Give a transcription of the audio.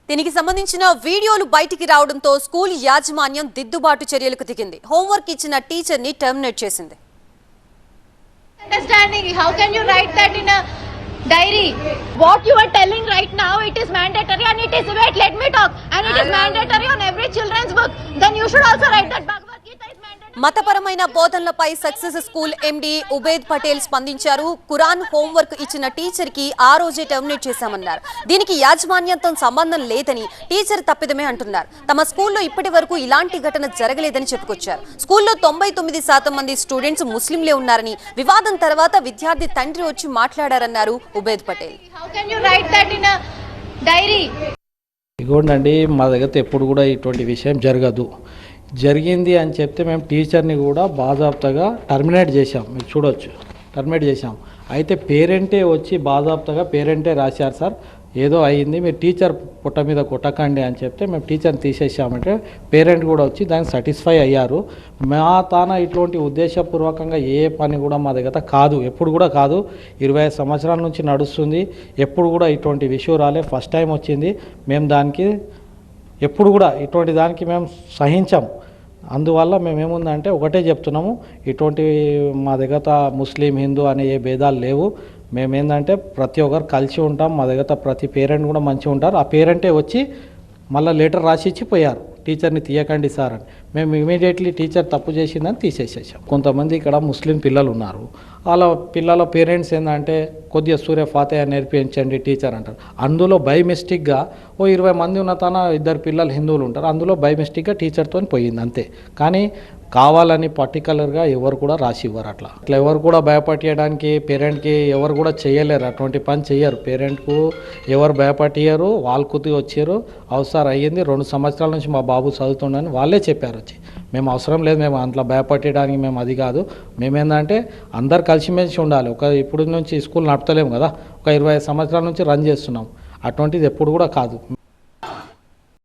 దీనికి సంబంధించిన వీడియోలు బయటికి రావడంతో స్కూల్ యాజమాన్యం దిద్దుబాటు చర్యలకు దిగింది. హోంవర్క్ ఇచ్చిన టీచర్ ని టర్మినేట్ చేసింది. Understanding, how can you write that in a diary? What you are telling right now, it is mandatory and it is, wait, let me talk, and it is mandatory on every children's book. Then you should also write that Bhagavad Gita is mandatory. మతపరమైన బోధనలపై success school MD Ubed Patel స్పందించారు. ఖురాన్ homework ఇచ్చిన teacher కి ఆ రోజే terminate చేశామన్నారు. దీనికి యాజమాన్యంతో సంబంధం లేదని, టీచర్ తప్పిదమే అంటున్నారు. తమ స్కూల్లో ఇప్పటి వరకు ఇలాంటి ఘటన జరగలేదని చెప్పుకొచ్చారు. స్కూల్లో 99% మంది స్టూడెంట్స్ ముస్లింలే ఉన్నారని, వివాదం తర్వాత విద్యార్థి తండ్రి వచ్చి మాట్లాడారన్నారు Ubed Patel. How can you write that in a diary? ఇగోండి, మా దగ్గర ఎప్పుడు కూడా ఇటువంటి విషయం జరగదు. జరిగింది అని చెప్తే మేము టీచర్ని కూడా బాజాబ్తాగా టర్మినేట్ చేశాం. మీరు చూడొచ్చు, టర్మినేట్ చేశాం. అయితే పేరెంటే వచ్చి బాజాబ్తాగా పేరెంటే రాశారు, సార్ ఏదో అయ్యింది, మీరు టీచర్ పుట్ట మీద కొట్టకండి అని చెప్తే మేము టీచర్ని తీసేసామంటే పేరెంట్ కూడా వచ్చి దానికి సాటిస్ఫై అయ్యారు. మా తాన ఇటువంటి ఉద్దేశపూర్వకంగా ఏ పని కూడా మా దగ్గర కాదు, ఎప్పుడు కూడా కాదు. 25 సంవత్సరాల నుంచి నడుస్తుంది, ఎప్పుడు కూడా ఇటువంటి విషయం రాలే, ఫస్ట్ టైం వచ్చింది. మేము దానికి ఎప్పుడు కూడా ఇటువంటి దానికి మేము సహించాం. అందువల్ల మేమేముందంటే ఒకటే చెప్తున్నాము, ఇటువంటి మా దగ్గర ముస్లిం హిందూ అనే ఏ భేదాలు లేవు. మేమేందంటే ప్రతి ఒక్కరు కలిసి ఉంటాం. మా దగ్గర ప్రతి పేరెంట్ కూడా మంచిగా ఉంటారు. ఆ పేరెంటే వచ్చి మళ్ళీ లెటర్ రాసి ఇచ్చి పోయారు, టీచర్ని తీయకండి సార్ అని. మేము ఇమీడియట్లీ టీచర్ తప్పు చేసిందని తీసేసేసాం. కొంతమంది ఇక్కడ ముస్లిం పిల్లలు ఉన్నారు, వాళ్ళ పిల్లల పేరెంట్స్ ఏంటంటే కొద్దిగా సూర్య ఫాతిహా నేర్పించండి టీచర్ అంటారు. అందులో బై మిస్టేక్గా 20 మంది ఉన్న తన 2 పిల్లలు హిందువులు ఉంటారు, అందులో బై మిస్టేక్గా టీచర్తో పోయింది అంతే. కానీ కావాలని పర్టికులర్గా ఎవరు కూడా రాసి ఇవ్వరు. అట్లా ఎవరు కూడా భయపట్టియడానికి పేరెంట్కి ఎవరు కూడా చేయలేరు, అటువంటి పని చేయరు. పేరెంట్కు ఎవరు భయపట్టియరు, వాళ్ళు కుదిరి వచ్చారు, అవసరం అయ్యింది 2 సంవత్సరాల నుంచి మా బాబు చదువుతుండని వాళ్ళే చెప్పారు వచ్చి. మేము అవసరం లేదు, మేము అంట్లో భయపట్టడానికి మేము అది కాదు. మేమేందంటే అందరు కలిసిమెలిసి ఉండాలి. ఇప్పుడు నుంచి స్కూల్ నడపలేము కదా, ఒక 25 సంవత్సరాల నుంచి రన్ చేస్తున్నాం. అటువంటిది ఎప్పుడు కూడా కాదు.